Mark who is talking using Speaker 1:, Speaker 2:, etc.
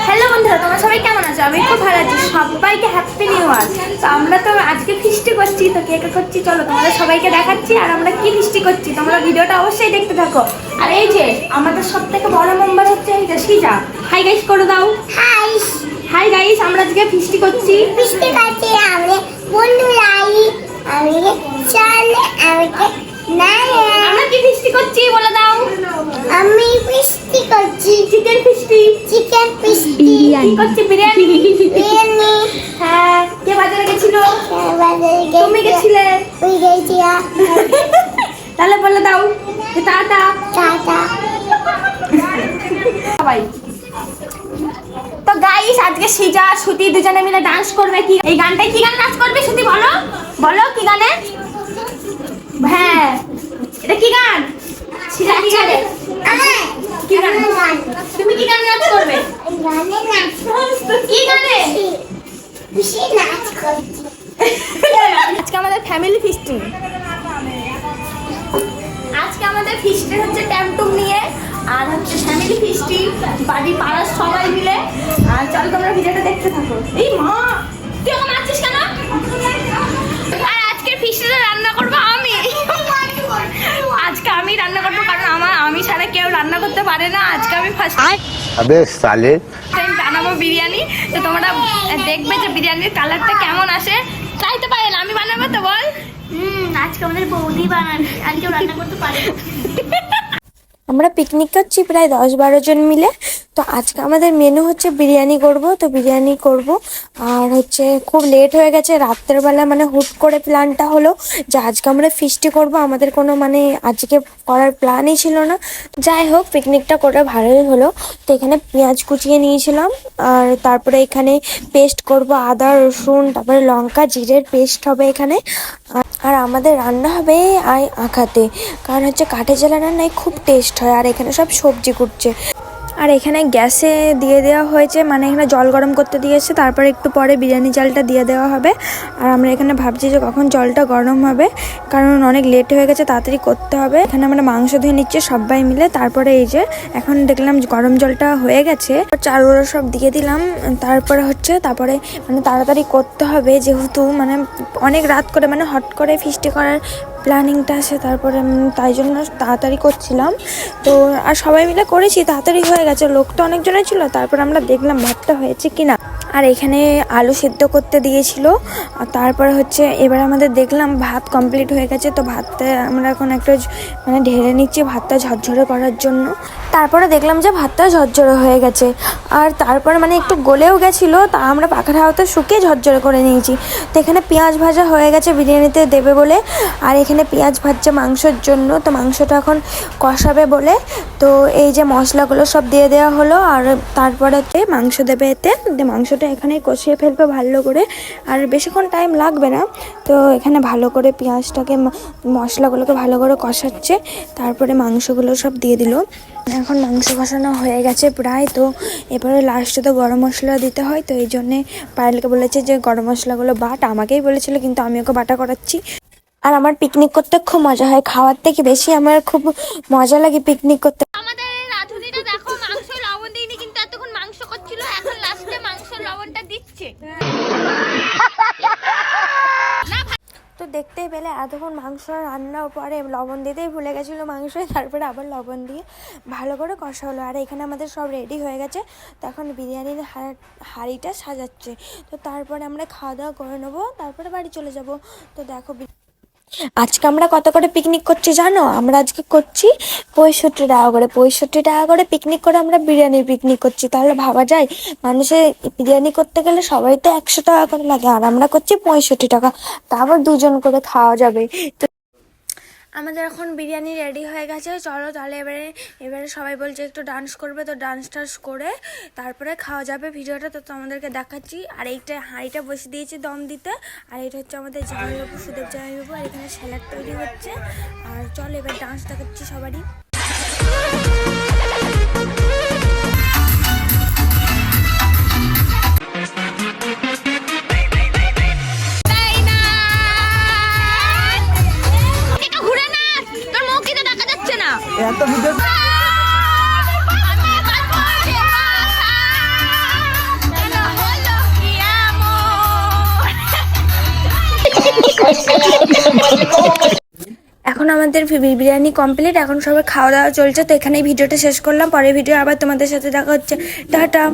Speaker 1: Hello বন্ধুরা, তোমরা সবাই কেমন আছো? আমি খুব ভালো আছি। সবাইকে হ্যাপি নিউ ইয়ার। তো আমরা তো আজকে ফিস্টি করছি, তো কে কে করছি চলো তোমাদের সবাইকে দেখাচ্ছি। আর আমরা কি ফিস্টি করছি তোমরা ভিডিওটা অবশ্যই দেখতে থাকো। আর এই যে আমাদের সব থেকে বড় মেম্বার হচ্ছে এই যে সিজা। হাই গাইস করে দাও।
Speaker 2: হাই
Speaker 1: হাই গাইস, আমরা আজকে ফিস্টি করছি।
Speaker 2: বৃষ্টি কাছে আমি বন্ধুরাই আমি চলে আমাকে না
Speaker 1: আমরা কি ফিস্টি করছি বলে দাও।
Speaker 2: আমি বৃষ্টি করছি
Speaker 1: চিকেন ফিস্টি।
Speaker 2: চিকেন বৃষ্টি
Speaker 1: কি করছি? বিরিয়ানি।
Speaker 2: বিরিয়ানি
Speaker 1: হ্যাঁ, কে বাজারে গেছিল?
Speaker 2: বাজারে
Speaker 1: তুমি গেছিলে।
Speaker 2: ওই গেছি
Speaker 1: তাহলে বলে দাও যে টাটা।
Speaker 2: টাটা
Speaker 1: সবাই তো গাইস, আজকে সিজা আর শ্রুতি দুজনে মিলে ডান্স করবে। কি এই গানটায় কি গান নাচ করবে শ্রুতি? বলো বলো কি গানে? হ্যাঁ, এটা কি গান? সিজা কি গানে? কি গান? তুমি কি গান নাচ করবে?
Speaker 2: গানে নাচ
Speaker 1: কি গানে?
Speaker 2: বেশি নাচ করছি
Speaker 1: আজকে আমাদের ফ্যামিলি ফিস্টিং। আজকে আমাদের ফিস্টের হচ্ছে ট্যামটুম নিয়ে, আর হচ্ছে ফ্যামিলি ফিস্টি বাড়ি পাড়ার সবাই মিলে। আর চলো তোমরা ভিডিওটা দেখতে থাকো। এই মা, তুই ওকে মারছিস কেন? আর আজকের ফিস্টিতে রান্না করবো আমি। আজকে আমি রান্না করবো, কারণ আমি ছাড়া কেউ রান্না করতে পারে না। আজকে আমি ফার্স্ট
Speaker 3: अबे साले
Speaker 1: টাইম বানাবো বিরিয়ানি। তো তোমরা দেখবে যে বিরিয়ানির কালারটা কেমন আসে। চাইতে পারেন আমি বানাবো তো বল। আজকে আমাদের বৌদি বানাবে, আর কেউ রান্না করতে পারে।
Speaker 4: আমরা পিকনিক করছি প্রায় 10-12 জন মিলে। তো আজকে আমাদের মেনু হচ্ছে বিরিয়ানি করব। তো বিরিয়ানি করব, আর হচ্ছে খুব লেট হয়ে গেছে রাত্রের বেলা, মানে হুট করে প্ল্যানটা হলো যে আজকে আমরা ফিস্টি করব। আমাদের কোনো মানে আজকে করার প্ল্যানই ছিল না। যাই হোক, পিকনিকটা করে ভালোই হলো। তো এখানে পেঁয়াজ কুচিয়ে নিয়েছিলাম, আর তারপরে এখানে পেস্ট করব আদা রসুন, তারপরে লঙ্কা জিরের পেস্ট হবে এখানে। আর আমাদের রান্না হবে আঁখাতে, কারণ হচ্ছে কাঠে জ্বালা রান্নায় খুব টেস্ট হয়। আর এখানে সব সবজি কুটছে, আর এখানে গ্যাসে দিয়ে দেওয়া হয়েছে, মানে এখানে জল গরম করতে দিয়েছে, তারপরে একটু পরে বিরিয়ানি চালটা দিয়ে দেওয়া হবে। আর আমরা এখানে ভাবছি যে কখন জলটা গরম হবে, কারণ অনেক লেট হয়ে গেছে, তাড়াতাড়ি করতে হবে। এখানে আমরা মাংস ধুয়ে নিচ্ছি সবাই মিলে। তারপরে এই যে এখন দেখলাম গরম জলটা হয়ে গেছে, চালগুলো সব দিয়ে দিলাম। তারপরে মানে তাড়াতাড়ি করতে হবে, যেহেতু মানে অনেক রাত করে মানে হট করে ফিস্টি করার প্ল্যানিংটা আছে। তারপরে তাই জন্য তাড়াতাড়ি করছিলাম। তো আর সবাই মিলে করেছি, তাড়াতাড়ি হয়ে গেছে। লোক তো অনেকজনের ছিল। তারপর আমরা দেখলাম ভাতটা হয়েছে কিনা। আর এখানে আলু সিদ্ধ করতে দিয়েছিল। আর তারপরে হচ্ছে এবার আমাদের দেখলাম ভাত কমপ্লিট হয়ে গেছে। তো ভাতটা আমরা এখন একটা মানে ঢেলে নিচ্ছি ভাতটা ঝরঝরে করার জন্য। তারপরে দেখলাম যে ভাতটা ঝরঝরে হয়ে গেছে, আর তারপরে মানে একটু গলেও গেছিলো, তা আমরা পাখার হাওয়াতে শুকিয়ে ঝরঝরে করে নিয়েছি। তো এখানে পেঁয়াজ ভাজা হয়ে গেছে বিরিয়ানিতে দেবে বলে, আর এখানে পেঁয়াজ ভাজছে মাংসের জন্য। তো মাংসটা এখন কষাবে বলে, তো এই যে মশলাগুলো সব দিয়ে দেওয়া হলো। আর তারপরে মাংস দেবে এতে, মাংসটা এখানে কষিয়ে ফেলবে ভালো করে, আর বেশিক্ষণ টাইম লাগবে না। তো এখানে ভালো করে পেঁয়াজটাকে মশলাগুলোকে ভালো করে কষাচ্ছে, তারপরে মাংসগুলো সব দিয়ে দিল। এখন মাংস কষানো হয়ে গেছে প্রায়। তো এবারে লাস্টে তো গরম মশলা দিতে হয়, তো এই জন্যে পায়েলকে বলেছে যে গরম মশলাগুলো বাট। আমাকেই বলেছিল, কিন্তু আমি ওকে বাটা করাচ্ছি। আর আমার পিকনিক করতে খুব মজা হয়, খাওয়ার থেকে বেশি আমার খুব মজা লাগে পিকনিক করতে।
Speaker 1: আমাদের রাধুনিটা দেখো, মাংস লবণ দিইনি, কিন্তু এতক্ষণ মাংস করছিল, এখন লাস্টে মাংস লবণটা দিচ্ছে।
Speaker 4: তো দেখতেই পেলে এতক্ষণ মাংস রান্নার পরে লবণ দিতেই ভুলে গেছিলো মাংসে, তারপরে আবার লবণ দিয়ে ভালো করে কষা হলো। আর এখানে আমাদের সব রেডি হয়ে গেছে। তো এখন বিরিয়ানির হাঁড়িটা সাজাচ্ছে। তো তারপরে আমরা খাওয়া দাওয়া করে নেবো, তারপরে বাড়ি চলে যাব। তো দেখো আজকে আমরা কত করে পিকনিক করছি জানো? আমরা আজকে করছি 65 টাকা করে। 65 টাকা করে পিকনিক করে আমরা বিরিয়ানির পিকনিক করছি। তাহলে ভাবা যায়, মানুষের বিরিয়ানি করতে গেলে সবাই তো 100 টাকা করে লাগে, আর আমরা করছি 65 টাকা। তারপর 2 জন করে খাওয়া যাবে। তো আমাদের এখন বিরিয়ানি রেডি হয়ে গেছে। চলো তাহলে এবারে সবাই বলছে একটু ডান্স করবে, তো ডান্স টান্স করে তারপরে খাওয়া যাবে। ভিডিওটা তো তোমাদেরকে দেখাচ্ছি। আর এইটা হাঁড়িটা বসে দিয়েছি দম দিতে। আর এটা হচ্ছে আমাদের জামাইবাবু, সুদেব জামাইবাবু। আর এখানে স্যালাড তৈরি হচ্ছে। আর চলো এবার ডান্স দেখাচ্ছি সবারই।
Speaker 1: এত ভিডিও
Speaker 4: এখন আমাদের বিরিয়ানি কমপ্লিট, এখন সবাই খাওয়া দাওয়া চলছে। তো এখানেই ভিডিওটা শেষ করলাম, পরের ভিডিও আবার তোমাদের সাথে দেখা হচ্ছে। টাটা।